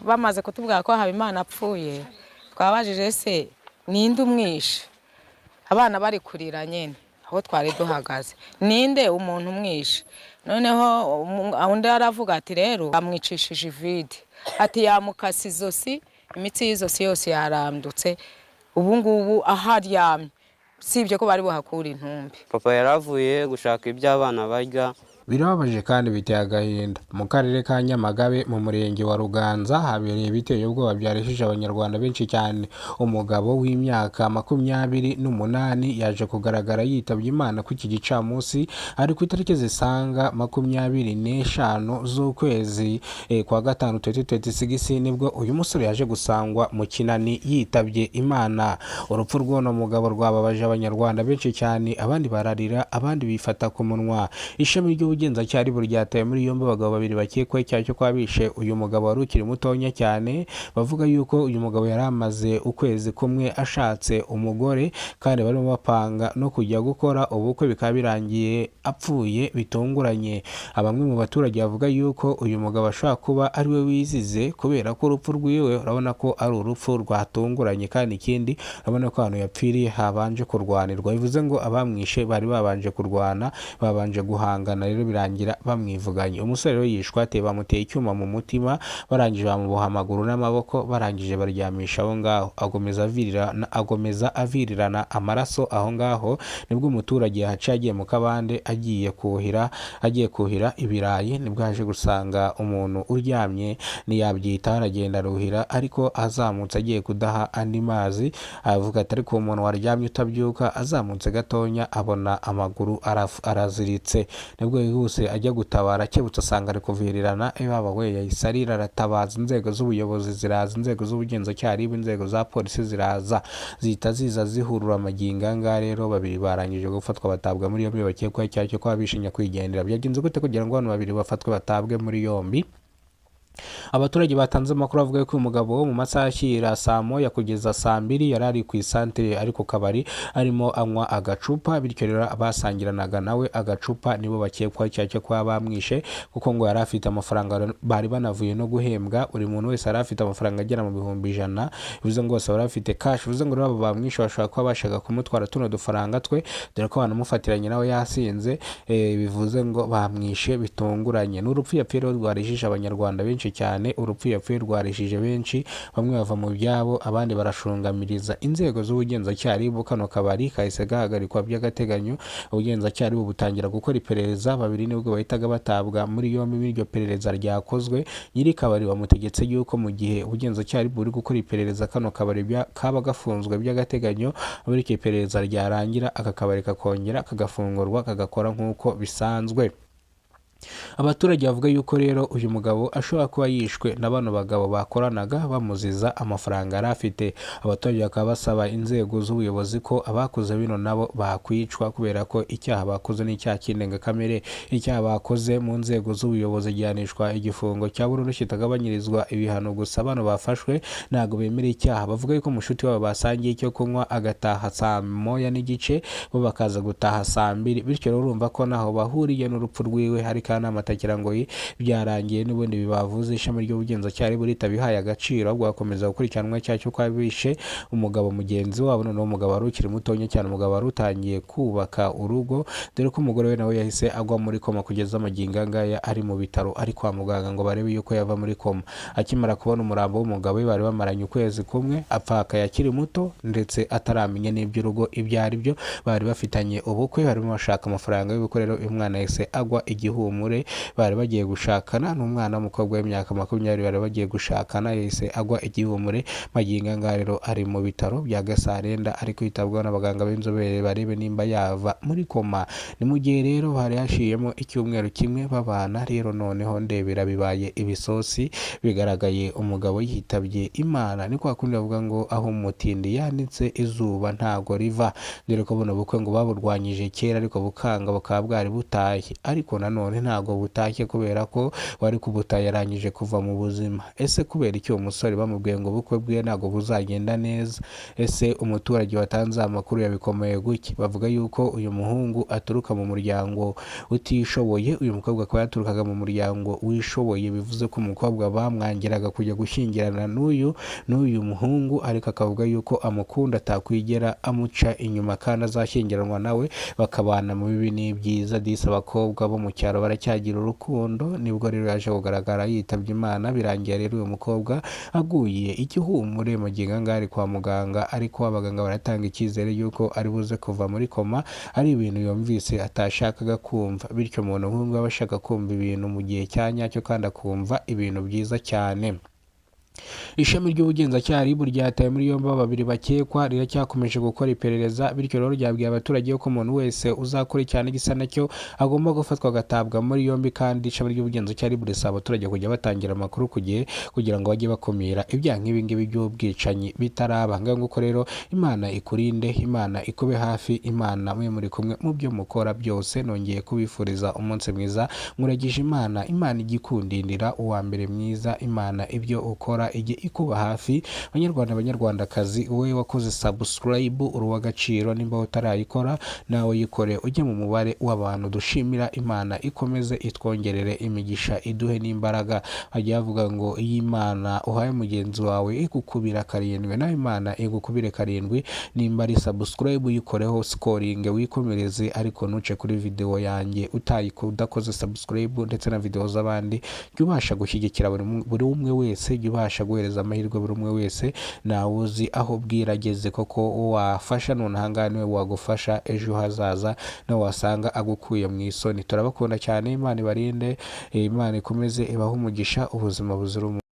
bamaze kutubwira ko Habimana apfuye twabajije se ninde umwishe abana bari kurira nyene aho twari duhagaze ninde umuntu umwishe noneho undi aravuga ati rero amwicishije vide ati yamukasi izosi imitsi y'izosi yose yarandutse ubu ngubu aharyamye sibye ko bari buhakura intumbi. Papa yaravuye gushaka iby'abana barya. Birababaje kandi biteye agahinda. Mu karere ka Nyamagabe mu murenge wa Ruganza habereye biteye ubwoba byarishije abanyarwanda benshi cyane. Umugabo w'imyaka 28 yaje kugaragara yitabye Imana ku iki gicamunsi ari ku itariki zisanga 25 z'ukwezi kwa gatanu 2026 nibwo uyu musore yaje gusangwa mu Kinani yitabye Imana. Urupfu rw'uno mugabo rwababaje abanyarwanda benshi cyane, abandi bararira abandi bifata ku munwa. Ishami ry'ubugenzacyaha ryataye muri yombi abagabo babiri bakekwaho icyaha cyo kwabishe uyu mugabo wari ukiri mutonya cyane. Bavuga yuko uyu mugabo yari amaze ukwezi kumwe ashatse umugore kandi barimo bapanga no kujya gukora ubukwe, bikaba birangiye apfuye bitunguranye. Abamwe mu baturage bavuga yuko uyu mugabo ashobora kuba ari we wizize kubera ko urupfu rwiwe urabona ko ari urupfu rwatunguranye, kandi ikindi urabona ko ahantu yapfiriye habanje kurwanirwa, bivuze ngo abamwishe bari babanje kurwana, babanje guhangana, rero birangira bamwivuganye. Umusore rero yishwe ate bamuteye icyuma mu mutima, barangije bamuboha amaguru n'amaboko, barangije baryamisha aho ngaho, agomeza avirirana amaraso aho ngaho. Nibwo umuturage yahaciye agiye mu kabande agiye kuhira ibirayi, nibwo yaje gusanga umuntu uryamye ntiyabyita, aragenda aruhira, ariko azamutse agiye kudaha andi mazi avuga ati ariko umuntu waryamye utabyuka, azamutse gatonya abona amaguru araziritse. Nibwo yihuse ajya gutabara, akebutse asanga ari kuvirirana, baba we yahise arira aratabaza, inzego z'ubuyobozi ziraza, inzego z'ubugenzacyaha, inzego za polisi ziraza, zihita ziza zihurura amaginga ngaha. Rero babiri barangije gufatwa batabwa muri yombi bakekwaho icyaha cyo kwabishe nyakwigendera. Byagenze gute kugira ngo abantu babiri bafatwe batabwe muri yombi? Abaturage batanze amakuru avuga ko umugabo mu masaha ashyira saa moya kugeza saa 2 yari ari ku isantere ari ku kabari arimo anywa agacupa, bityo rero abasangiranaga nawe agacupa nibo bakekwa icyaha cyo kuba bamwishe, kuko ngo yari afite amafaranga, bari banavuye no guhembwa, buri muntu wese yari afite amafaranga agera mu 100,000, bivuze ngo bose bari bafite cash, bivuze ngo abo bamwishe bashaka kuba bashaka kumutwara tuno dufaranga twe, dore ko banamufatiranye nawe yasinze, bivuze ngo bamwishe bitunguranye. N'urupfu yapfiriye rwarishije abanyarwanda benshi cyane, urupfu yapfuye rwarishije benshi, bamwe bava mu byabo, abandi barashungamiriza inzego z'ubugenzacyaha. Kano kabari kahise gahagarikwa by'agateganyo, ubugenzacyaha butangira gukora iperereza. Babiri nibwo bahitaga batabwa muri yombi n'iryo perereza ryakozwe. Nyiri kabari bamutegetse yuko mu gihe ubugenzacyaha buri gukora iperereza kano kabari kaba gafunzwe by'agateganyo, muri iki perereza ryarangira aka kabari kakongera kagafungurwa kagakora nk'uko bisanzwe. Abaturage bavuga yuko rero uyu mugabo ashobora kuba yishwe na bano bagabo bakoranaga bamuziza amafaranga yari afite. Abaturage bakaba basaba inzego z'ubuyobozi ko abakoze bino nabo bakwicwa, kubera ko icyaha bakoze ni icyaha cy'indengakamere. Icyaha bakoze mu nzego z'ubuyobozi gihanishwa igifungo cya burundu kitagabanyirizwa ibihano, gusa bano bafashwe ntago bemera icyaha. Bavuga yuko mushuti wabo basangiye icyo kunywa agataha saa 1:30, bo bakaza gutaha saa 2, bityo rero urumva ko naho bahuriye n'urupfu rwiwe hari kanama takira ngo byarangiye n'ubundi bibavuze. Ishami ry'ubugenzacyaha burita bihaye agaciro, ahubwo bakomeza gukurikiranwa icyaha cyo kwabishe umugabo mugenzi wabo. None umugabo wari ukiri mutonya cyane, umugabo wari utangiye kubaka urugo, dore ko umugore we nawe yahise agwa muri koma kugeza amaginga ngaya ari mu bitaro, ari kwa muganga ngo barebe yuko yava muri koma. Akimara kubona umurambo w'umugabo we bari bamaranye ukwezi kumwe, apfa akiri muto ndetse ataramenya n'iby'urugo ibyo ari byo, bari bafitanye ubukwe, barimo bashaka amafaranga y'ubukorero. Uyu mwana yahise agwa igihumure, bari bagiye gushakana n'umwana w'umukobwa w'imyaka 20, bari bagiye gushakana, yahise agwa igihumure. Maginga ngaya rero ari mu bitaro bya Gasarenda, ari kwitabwaho n'abaganga b'inzobere barebe nimba yava muri koma. Ni mu gihe rero bari hashiyemo icyumweru kimwe babana, rero noneho ndebera bibaye ibisosi, bigaragaye umugabo yitabye Imana. Ni kwa kundi bavuga ngo aho umutindi yanitse izuba ntago riva, dore ko buno bukwe ngo baburwanyije kera ariko bukanga bukaba bwari butaye, ariko nanone ntago butashye kubera ko wari kubuta yarangije kuva mu buzima. Ese kubera iki uwo musore bamubwiye ngo ubukwe bwe ntago buzagenda neza? Ese umuturage watanze amakuru yabikomeye guki? Bavuga yuko uyu muhungu aturuka mu muryango utishoboye, uyu mukobwa akaba yaturukaga mu muryango wishoboye, bivuze ko umukobwa bamwangiraga kujya gushyingirana n'uyu muhungu, ariko akavuga yuko amukunda atakwigera amuca inyuma kandi azashyingiranwa nawe bakabana mu bibi n'ibyiza. Disi abakobwa bo mu cyaro baracyagira urukundo, nibwo rero yaje kugaragara yitabye Imana. Birangiye rero uyu mukobwa aguye igihumure mu gihe ngari kwa muganga, ariko abaganga baratanga icyizere yuko ari buze kuva muri koma, ari ibintu yumvise atashakaga kumva. Bityo umuntu nk'uyu aba ashaka kumva ibintu mu gihe cya nyacyo kandi akumva ibintu byiza cyane. Ishami ry'ubugenzacyaha RIB ryataye muri yombi babiri bakekwa, riracyakomeje gukora iperereza. Bityo rero ryabwiye abaturage ko umuntu wese uzakora cyane gisa nacyo agomba gufatwa agatabwa muri yombi, kandi ishami ry'ubugenzacyaha RIB risaba abaturage kujya batangira amakuru ku gihe kugira ngo bajye bakumira ibyaha nk'ibi ngibi by'ubwicanyi bitaraba. Nguko rero Imana ikurinde, Imana ikube hafi, Imana mwe muri kumwe mu byo mukora byose. Nongeye kubifuriza umunsi mwiza, muragije Imana, Imana igikundindira uwa mbere mwiza, Imana ibyo ukora ijye ikuba hafi. Banyarwanda banyarwandakazi, wowe wakoze subscribe uri uw'agaciro, nimba utarayikora nawe yikore ujye mu mubare w'abantu dushimira Imana ikomeze itwongerere imigisha iduhe n'imbaraga. Hajya havuga ngo iyi Imana uhaye mugenzi wawe igukubira 7, nawe Imana igukubire 7. Nimba ari subscribe uyikoreho scoring wikomereze, ariko nuce kuri video yanjye udakoze subscribe ndetse na video z'abandi, jya ubasha gushyigikira buri umwe wese, jya ubasha guhereza amahirwe buri umwe wese. Nawe uzi aho bwirageze koko wafasha none ahangaha niwe wagufasha ejo hazaza, nawe wasanga agukuye mu isoni. Turabakunda cyane, Imana ibarinde, Imana ikomeze ibahe umugisha, ubuzima buzira umuze.